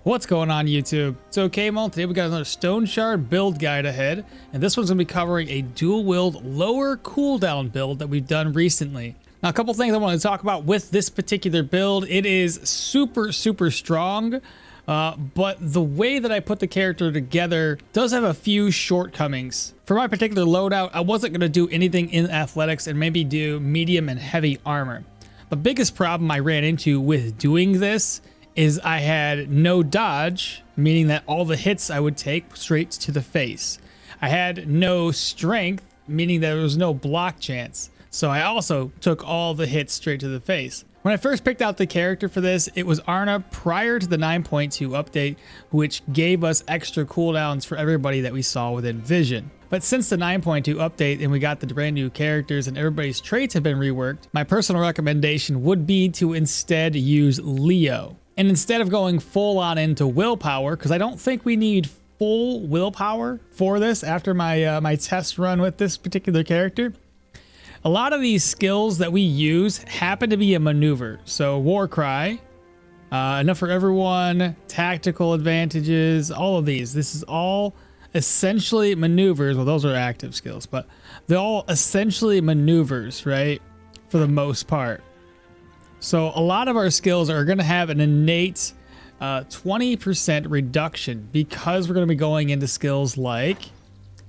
What's going on, YouTube? It's okmall. Today we got another Stoneshard build guide ahead, and this one's going to be covering a dual-wield lower cooldown build that we've done recently. Now, a couple things I want to talk about with this particular build. It is super strong, but the way that I put the character together does have a few shortcomings. For my particular loadout, I wasn't going to do anything in athletics and maybe do medium and heavy armor. The biggest problem I ran into with doing this is I had no dodge, meaning that all the hits I would take straight to the face. I had no strength, meaning that there was no block chance. So I also took all the hits straight to the face. When I first picked out the character for this, it was Arna prior to the 9.2 update, which gave us extra cooldowns for everybody that we saw within Vision. But since the 9.2 update and we got the brand new characters and everybody's traits have been reworked, my personal recommendation would be to instead use Leo. And instead of going full on into willpower, because I don't think we need full willpower for this after my my test run with this particular character, a lot of these skills that we use happen to be a maneuver. So war cry, enough for everyone, tactical advantages, all of these. This is all essentially maneuvers. Well, those are active skills, but they're all essentially maneuvers, right? For the most part. So a lot of our skills are going to have an innate 20% reduction because we're going to be going into skills like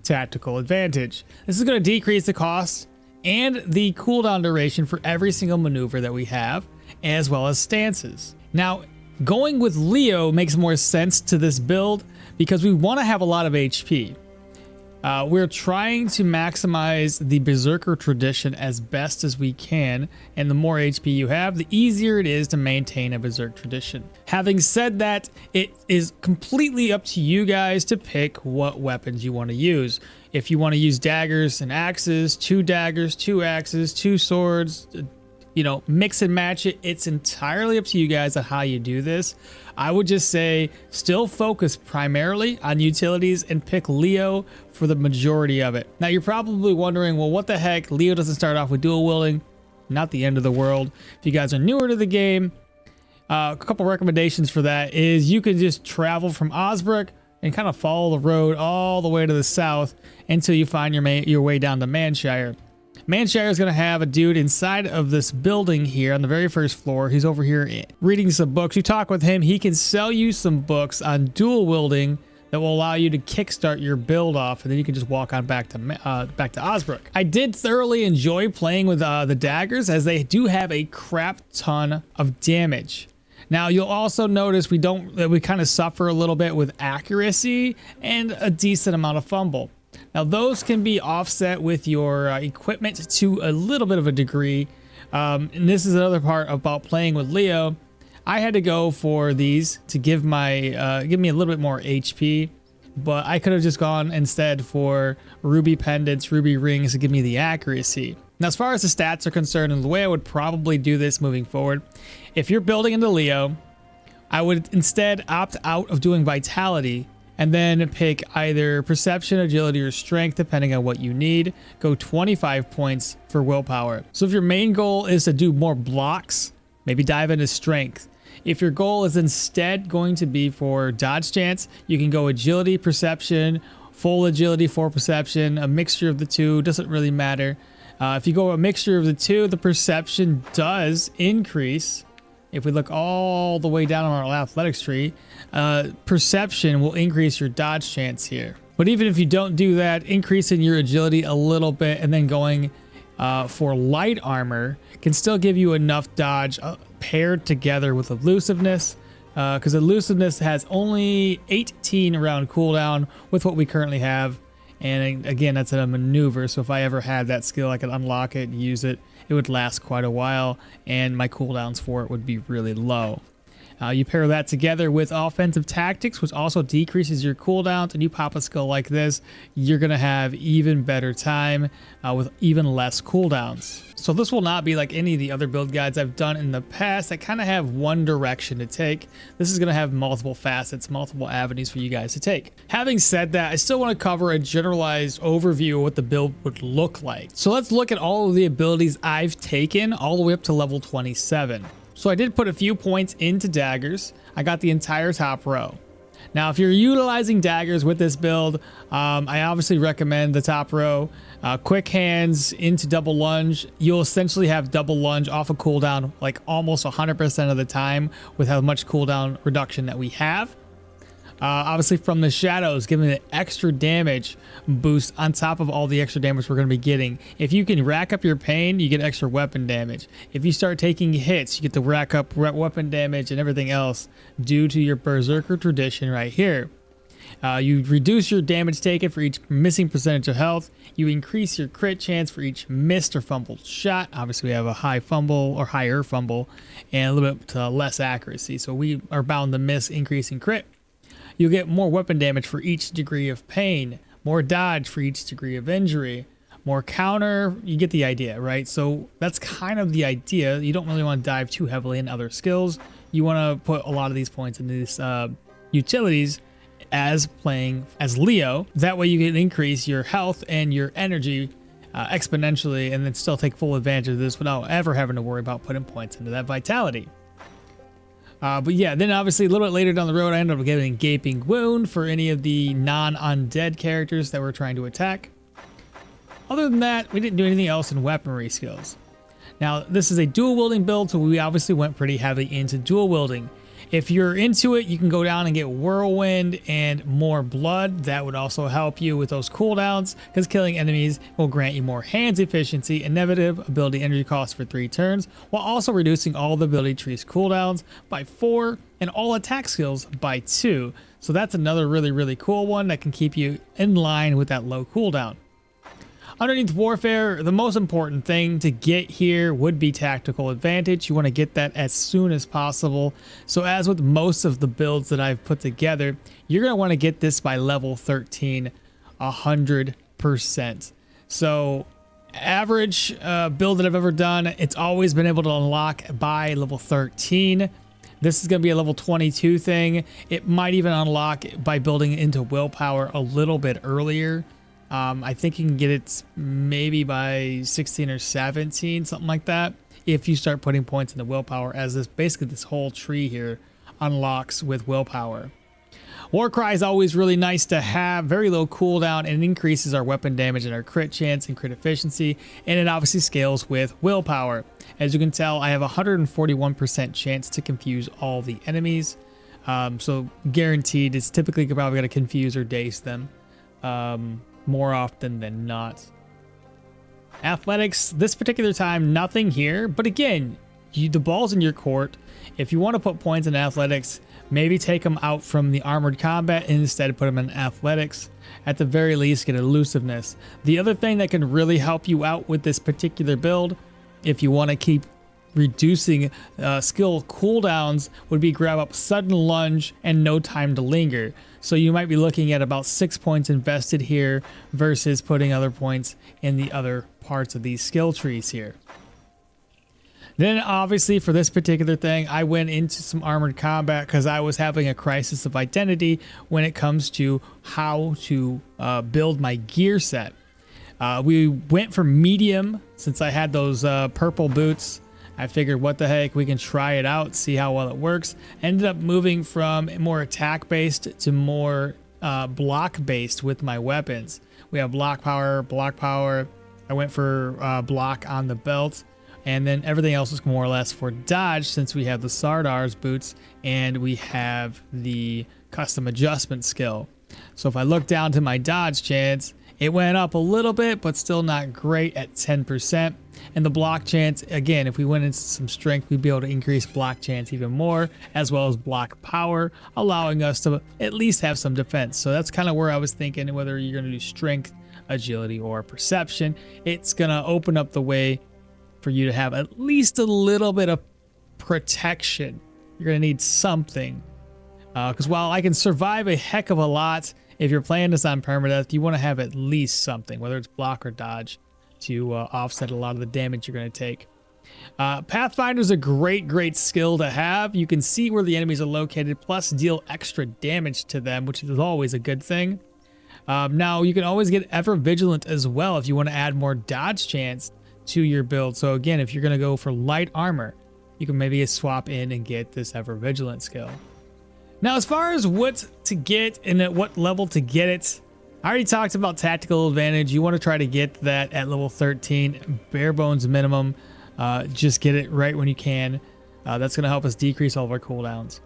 tactical advantage. This is going to decrease the cost and the cooldown duration for every single maneuver that we have, as well as stances. Now, going with Leo makes more sense to this build because we want to have a lot of HP. We're trying to maximize the Berserker tradition as best as we can, and the more HP you have, the easier it is to maintain a Berserk tradition. Having said that, it is completely up to you guys to pick what weapons you want to use. If you want to use daggers and axes, 2 daggers, 2 axes, 2 swords, you know, mix and match it. It's entirely up to you guys on how you do this. I would just say still focus primarily on utilities and pick Leo for the majority of it. Now you're probably wondering, well, what the heck? Leo doesn't start off with dual wielding. Not the end of the world. If you guys are newer to the game, a couple recommendations for that is you can just travel from Osbrook and kind of follow the road all the way to the south until you find your way down to Manshire. Manshire is going to have a dude inside of this building here on the very first floor. He's over here reading some books. You talk with him, he can sell you some books on dual wielding that will allow you to kickstart your build off, and then you can just walk on back to Osbrook. I did thoroughly enjoy playing with the daggers, as they do have a crap ton of damage. Now you'll also notice we kind of suffer a little bit with accuracy and a decent amount of fumble. Now those can be offset with your equipment to a little bit of a degree, and this is another part about playing with Leo. I had to go for these to give me a little bit more HP, but I could have just gone instead for ruby pendants, ruby rings to give me the accuracy. Now as far as the stats are concerned, and the way I would probably do this moving forward, if you're building into Leo, I would instead opt out of doing vitality and then pick either perception, agility, or strength, depending on what you need. Go 25 points for willpower. So if your main goal is to do more blocks, maybe dive into strength. If your goal is instead going to be for dodge chance, you can go agility, perception, full agility for perception, a mixture of the two, doesn't really matter. If you go a mixture of the two, the perception does increase. If we look all the way down on our athletics tree, perception will increase your dodge chance here. But even if you don't do that, increasing your agility a little bit and then going for light armor can still give you enough dodge paired together with elusiveness, because elusiveness has only 18 round cooldown with what we currently have. And again, that's a maneuver, so if I ever had that skill, I could unlock it and use it. It would last quite a while, and my cooldowns for it would be really low. You pair that together with offensive tactics, which also decreases your cooldowns, and you pop a skill like this, you're going to have even better time with even less cooldowns. So this will not be like any of the other build guides I've done in the past that kind of have one direction to take. This is going to have multiple facets, multiple avenues for you guys to take. Having said that, I still want to cover a generalized overview of what the build would look like. So let's look at all of the abilities I've taken all the way up to level 27. So I did put a few points into daggers. I got the entire top row. Now, if you're utilizing daggers with this build, I obviously recommend the top row. Quick hands into double lunge. You'll essentially have double lunge off a cooldown like almost 100% of the time with how much cooldown reduction that we have. Obviously from the shadows, giving it extra damage boost on top of all the extra damage we're going to be getting. If you can rack up your pain, you get extra weapon damage. If you start taking hits, you get to rack up weapon damage and everything else due to your Berserker tradition right here. You reduce your damage taken for each missing percentage of health. You increase your crit chance for each missed or fumbled shot. Obviously, we have a high fumble or higher fumble and a little bit less accuracy. So we are bound to miss increasing crit. You get more weapon damage for each degree of pain, more dodge for each degree of injury, more counter. You get the idea, right? So that's kind of the idea. You don't really want to dive too heavily in other skills. You want to put a lot of these points into these utilities as playing as Leo. That way you can increase your health and your energy exponentially and then still take full advantage of this without ever having to worry about putting points into that vitality. But yeah, then obviously a little bit later down the road, I ended up getting Gaping Wound for any of the non-undead characters that we're trying to attack. Other than that, we didn't do anything else in weaponry skills. Now, this is a dual wielding build, so we obviously went pretty heavy into dual wielding. If you're into it, you can go down and get Whirlwind and more blood. That would also help you with those cooldowns, because killing enemies will grant you more hands efficiency and negative ability energy cost for 3 turns, while also reducing all the ability trees cooldowns by 4 and all attack skills by 2. So that's another really cool one that can keep you in line with that low cooldown. Underneath warfare, the most important thing to get here would be tactical advantage. You want to get that as soon as possible. So as with most of the builds that I've put together, you're going to want to get this by level 13, 100%. So average build that I've ever done, it's always been able to unlock by level 13. This is going to be a level 22 thing. It might even unlock by building into willpower a little bit earlier. I think you can get it maybe by 16 or 17, something like that, if you start putting points into willpower, as this basically this whole tree here unlocks with willpower. Warcry is always really nice to have, very low cooldown, and it increases our weapon damage and our crit chance and crit efficiency, and it obviously scales with willpower. As you can tell, I have a 141% chance to confuse all the enemies, so guaranteed it's typically probably going to confuse or daze them. More often than not. Athletics, this particular time, nothing here, but again, the ball's in your court. If you want to put points in athletics, maybe take them out from the armored combat and instead put them in athletics. At the very least, get elusiveness. The other thing that can really help you out with this particular build, if you want to keep reducing skill cooldowns, would be grab up sudden lunge and no time to linger. So you might be looking at about 6 points invested here versus putting other points in the other parts of these skill trees here. Then obviously for this particular thing, I went into some armored combat because I was having a crisis of identity when it comes to how to build my gear set. We went for medium since I had those purple boots. I figured, what the heck, we can try it out, see how well it works. Ended up moving from more attack based to more block based with my weapons. We have block power. I went for block on the belt, and then everything else was more or less for dodge, since we have the Sardar's boots and we have the custom adjustment skill. So if I look down to my dodge chance, it went up a little bit, but still not great at 10%. And the block chance, again, if we went into some strength, we'd be able to increase block chance even more, as well as block power, allowing us to at least have some defense. So that's kind of where I was thinking, whether you're going to do strength, agility, or perception, it's going to open up the way for you to have at least a little bit of protection. You're going to need something. Because while I can survive a heck of a lot, if you're playing this on permadeath, you want to have at least something, whether it's block or dodge, to offset a lot of the damage you're going to take. Pathfinder is a great skill to have. You can see where the enemies are located, plus deal extra damage to them, which is always a good thing. Now, you can always get ever vigilant as well if you want to add more dodge chance to your build. So again, if you're going to go for light armor, you can maybe swap in and get this ever vigilant skill. Now, as far as what to get and at what level to get it, I already talked about tactical advantage. You want to try to get that at level 13, bare bones minimum. Just get it right when you can. That's going to help us decrease all of our cooldowns.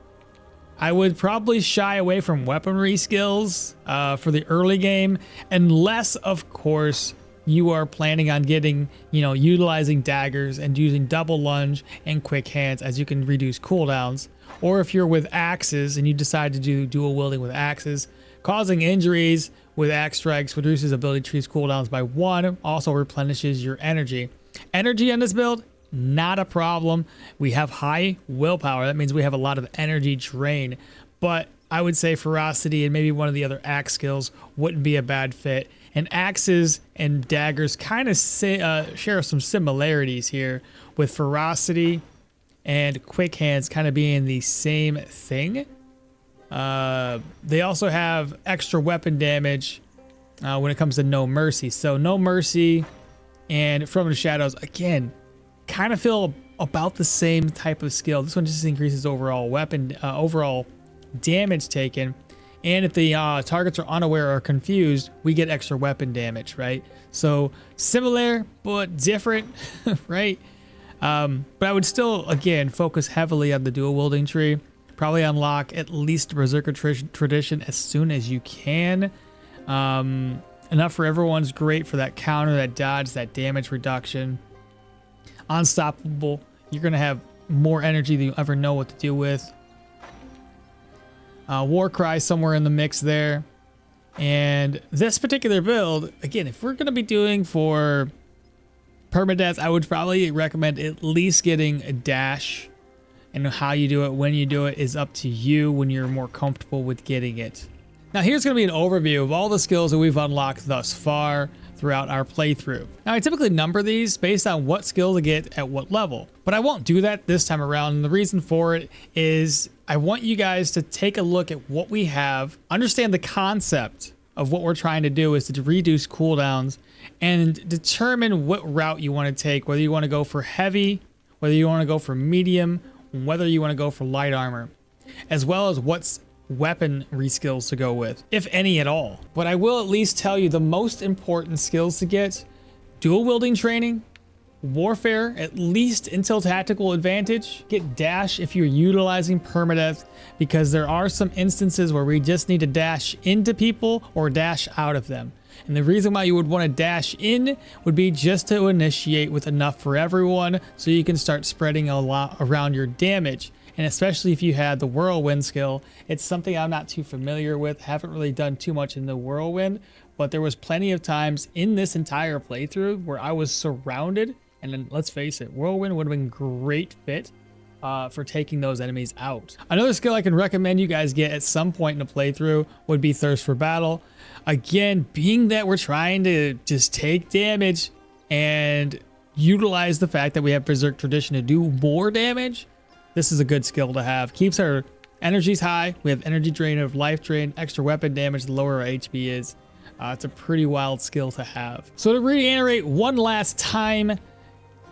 I would probably shy away from weaponry skills for the early game, unless, of course, you are planning on getting, utilizing daggers and using double lunge and quick hands, as you can reduce cooldowns. Or if you're with axes and you decide to do dual wielding with axes, causing injuries with axe strikes reduces ability to increase cooldowns by 1, also replenishes your energy. Energy on this build, not a problem. We have high willpower. That means we have a lot of energy drain, but I would say ferocity and maybe one of the other axe skills wouldn't be a bad fit. And axes and daggers kind of share some similarities here, with ferocity and quick hands kind of being the same thing. They also have extra weapon damage when it comes to No Mercy. So No Mercy and From the Shadows, again, kind of feel about the same type of skill. This one just increases overall weapon, overall damage taken. And if the targets are unaware or confused, we get extra weapon damage, right? So similar, but different, right? But I would still, again, focus heavily on the dual wielding tree. Probably unlock at least Berserker Tradition as soon as you can. Enough for Everyone's great for that counter, that dodge, that damage reduction. Unstoppable. You're going to have more energy than you ever know what to do with. Warcry somewhere in the mix there. And this particular build, again, if we're going to be doing for permadeath, I would probably recommend at least getting a dash. And how you do it, when you do it, is up to you when you're more comfortable with getting it. Now here's going to be an overview of all the skills that we've unlocked thus far throughout our playthrough. Now I typically number these based on what skill to get at what level, but I won't do that this time around. And the reason for it is I want you guys to take a look at what we have, understand the concept of what we're trying to do is to reduce cooldowns, and determine what route you want to take, whether you want to go for heavy, whether you want to go for medium, whether you want to go for light armor, as well as what's weaponry skills to go with, if any at all. But I will at least tell you the most important skills to get: dual wielding training, warfare, at least until tactical advantage, get dash if you're utilizing permadeath, because there are some instances where we just need to dash into people or dash out of them. And the reason why you would want to dash in would be just to initiate with enough for everyone, so you can start spreading a lot around your damage. And especially if you had the whirlwind skill, it's something I'm not too familiar with, haven't really done too much in the whirlwind, but there was plenty of times in this entire playthrough where I was surrounded, and then let's face it, whirlwind would have been great fit for taking those enemies out. Another skill I can recommend you guys get at some point in the playthrough would be Thirst for Battle. Again, being that we're trying to just take damage and utilize the fact that we have Berserk Tradition to do more damage, this is a good skill to have. Keeps our energies high. We have energy drain of life drain, extra weapon damage the lower our HP is. It's a pretty wild skill to have. So to reiterate one last time,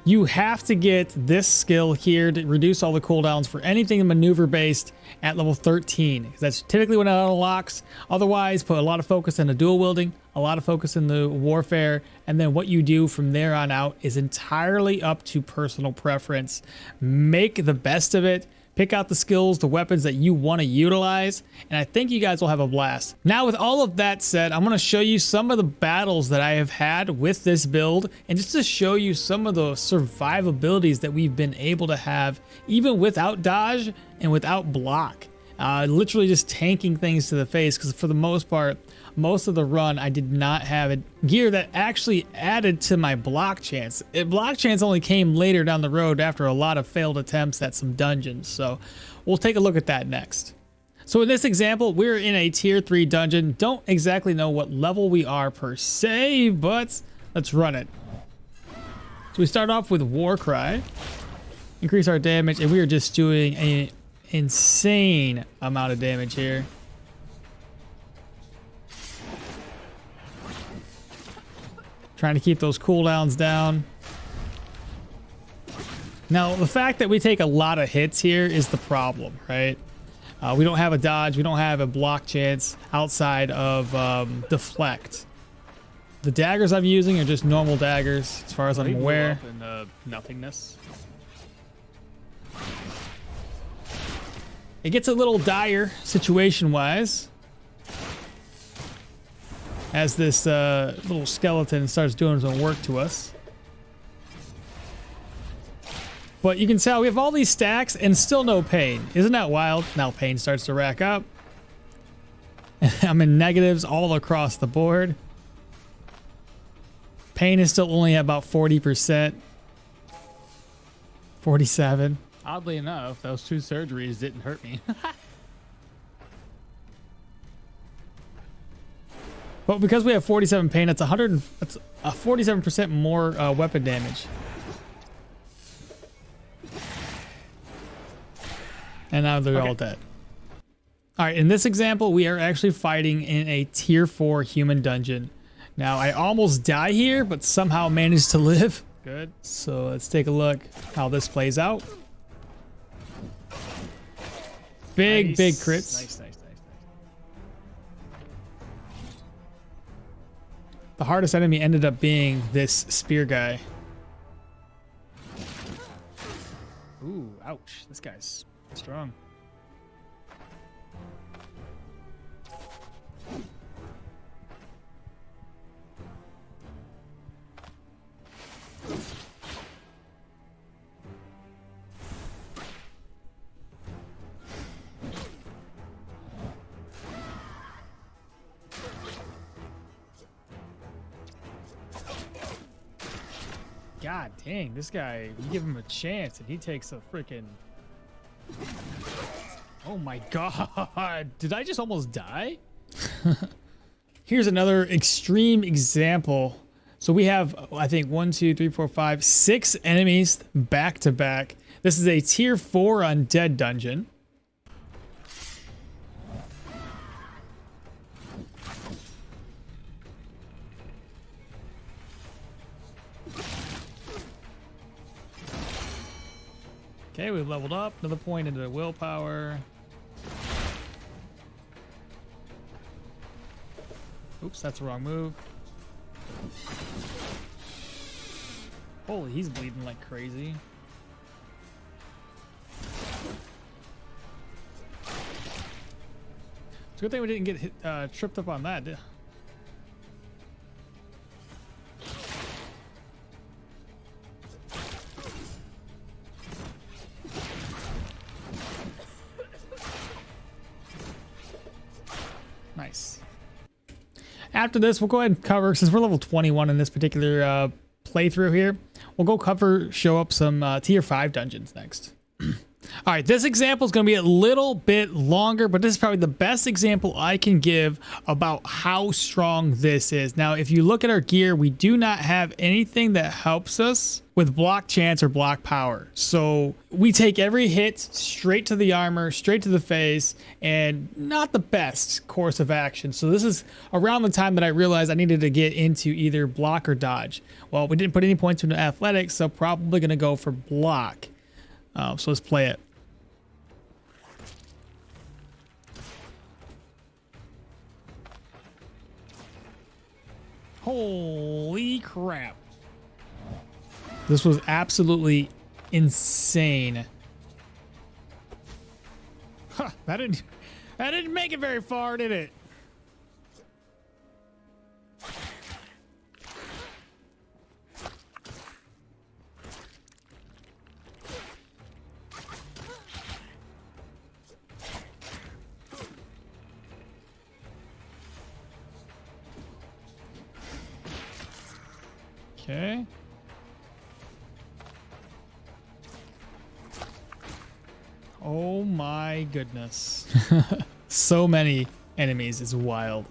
you have to get this skill here to reduce all the cooldowns for anything maneuver based at level 13, because that's typically when it unlocks. Otherwise, put a lot of focus on the dual wielding, a lot of focus in the warfare, and then what you do from there on out is entirely up to personal preference. Make the best of it. Pick out the skills, the weapons that you want to utilize, and I think you guys will have a blast. Now, with all of that said, I'm going to show you some of the battles that I have had with this build, and just to show you some of the survivabilities that we've been able to have, even without dodge and without block. Literally just tanking things to the face, because for the most part, most of the run, I did not have a gear that actually added to my block chance. Block chance only came later down the road after a lot of failed attempts at some dungeons. So we'll take a look at that next. So in this example, we're in a tier 3 dungeon. Don't exactly know what level we are per se, but let's run it. So we start off with Warcry, increase our damage, and we are just doing an insane amount of damage here. Trying to keep those cooldowns down. Now, the fact that we take a lot of hits here is the problem, right? We don't have a dodge. We don't have a block chance outside of deflect. The daggers I'm using are just normal daggers, as far as I'm aware. In nothingness. It gets a little dire situation-wise as this little skeleton starts doing some work to us. But you can tell we have all these stacks and still no pain. Isn't that wild? Now pain starts to rack up. I'm in negatives all across the board. Pain is still only at about 40%. 47. Oddly enough, those 2 surgeries didn't hurt me. But because we have 47 pain, that's 47% more weapon damage. And now they're all dead. All right, in this example, we are actually fighting in a tier 4 human dungeon. Now, I almost die here, but somehow managed to live. Good. So let's take a look how this plays out. Big crits. Nice. The hardest enemy ended up being this spear guy. Ooh, ouch. This guy's strong. God dang, this guy, you give him a chance and he takes a freaking... Oh my god, did I just almost die? Here's another extreme example. So we have, I think, 1, 2, 3, 4, 5, 6 enemies back to back. This is a tier 4 undead dungeon. Okay, we've leveled up. Another point into the willpower. Oops, that's the wrong move. Holy, he's bleeding like crazy. It's a good thing we didn't get hit, tripped up on that. Nice. After this, we'll go ahead and cover, since we're level 21 in this particular playthrough here, we'll go show up some tier 5 dungeons next. All right, this example is going to be a little bit longer, but this is probably the best example I can give about how strong this is. Now, if you look at our gear, we do not have anything that helps us with block chance or block power. So we take every hit straight to the armor, straight to the face, and not the best course of action. So this is around the time that I realized I needed to get into either block or dodge. Well, we didn't put any points into athletics, so probably going to go for block. So let's play it. Holy crap. This was absolutely insane. Huh, that didn't make it very far, did it? Okay. Oh my goodness. So many enemies is wild.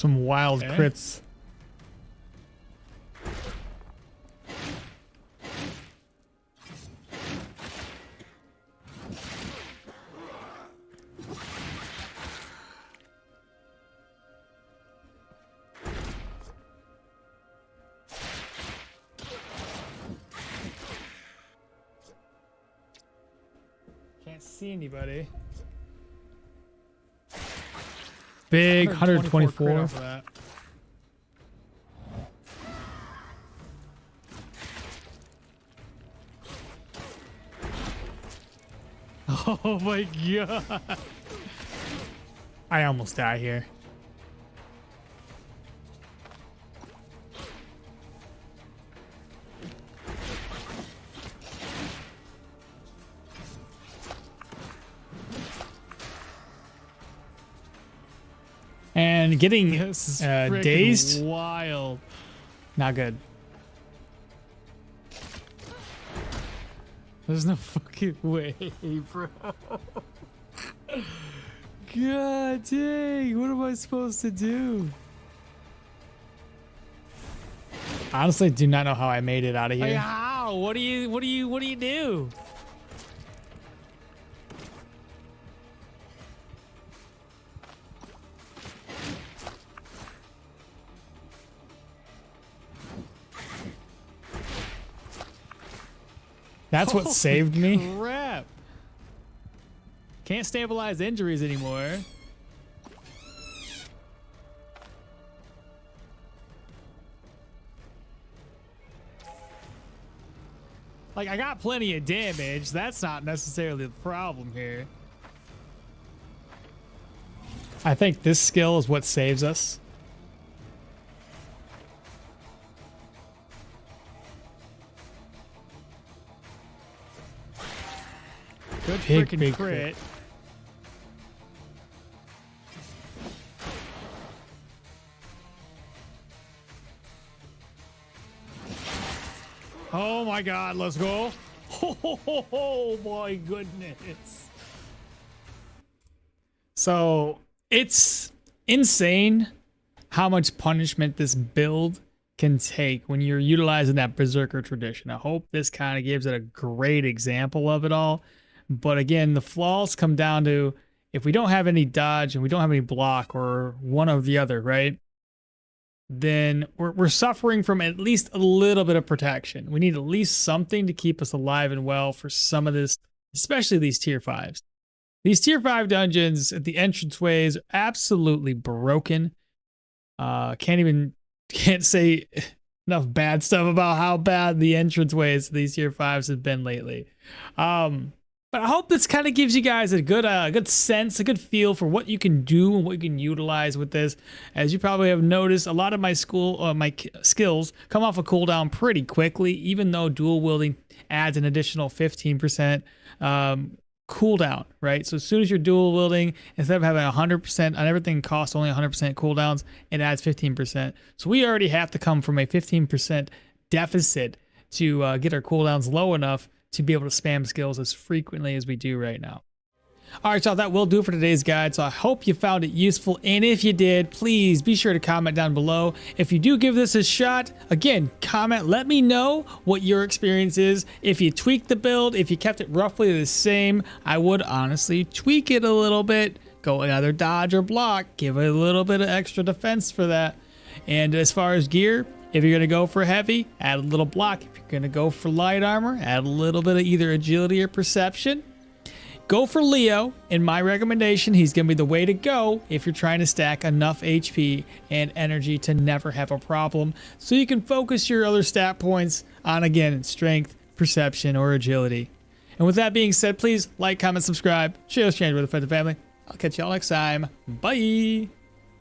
Some wild Okay. crits. Can't see anybody. Big 124 crit 124. off of that. Oh my god. I almost die here. And getting This is freaking dazed, wild. not good. There's no fucking way, bro. God dang, what am I supposed to do? Honestly, do not know how I made it out of Like, here. how? What do you do? That's what saved me. Crap. Can't stabilize injuries anymore. Like, I got plenty of damage. That's not necessarily the problem here. I think this skill is what saves us. Good Big, freaking big crit. crit. Oh my god, let's go. Oh my goodness. So it's insane how much punishment this build can take when you're utilizing that Berserker tradition. I hope this kind of gives it a great example of it all. But again, the flaws come down to if we don't have any dodge and we don't have any block or one or the other, right? Then we're suffering from at least a little bit of protection. We need at least something to keep us alive and well for some of this, especially these tier 5s. These tier 5 dungeons at the entranceways are absolutely broken. Can't say enough bad stuff about how bad the entranceways to these tier 5s have been lately. But I hope this kind of gives you guys a good sense, a good feel for what you can do and what you can utilize with this. As you probably have noticed, a lot of my skills come off a cooldown pretty quickly, even though dual wielding adds an additional 15% cooldown, right? So as soon as you're dual wielding, instead of having 100% on everything costs only 100% cooldowns, it adds 15%. So we already have to come from a 15% deficit to get our cooldowns low enough to be able to spam skills as frequently as we do right now. All right, y'all, that will do it for today's guide. So I hope you found it useful. And if you did, please be sure to comment down below. If you do give this a shot, again, comment, let me know what your experience is. If you tweaked the build, if you kept it roughly the same, I would honestly tweak it a little bit. Go either dodge or block, give it a little bit of extra defense for that. And as far as gear, if you're going to go for heavy, add a little block. If you're going to go for light armor, add a little bit of either agility or perception. Go for Leo. In my recommendation, he's going to be the way to go if you're trying to stack enough HP and energy to never have a problem. So you can focus your other stat points on, again, strength, perception, or agility. And with that being said, please like, comment, subscribe, share this channel with a friend and family. I'll catch y'all next time. Bye.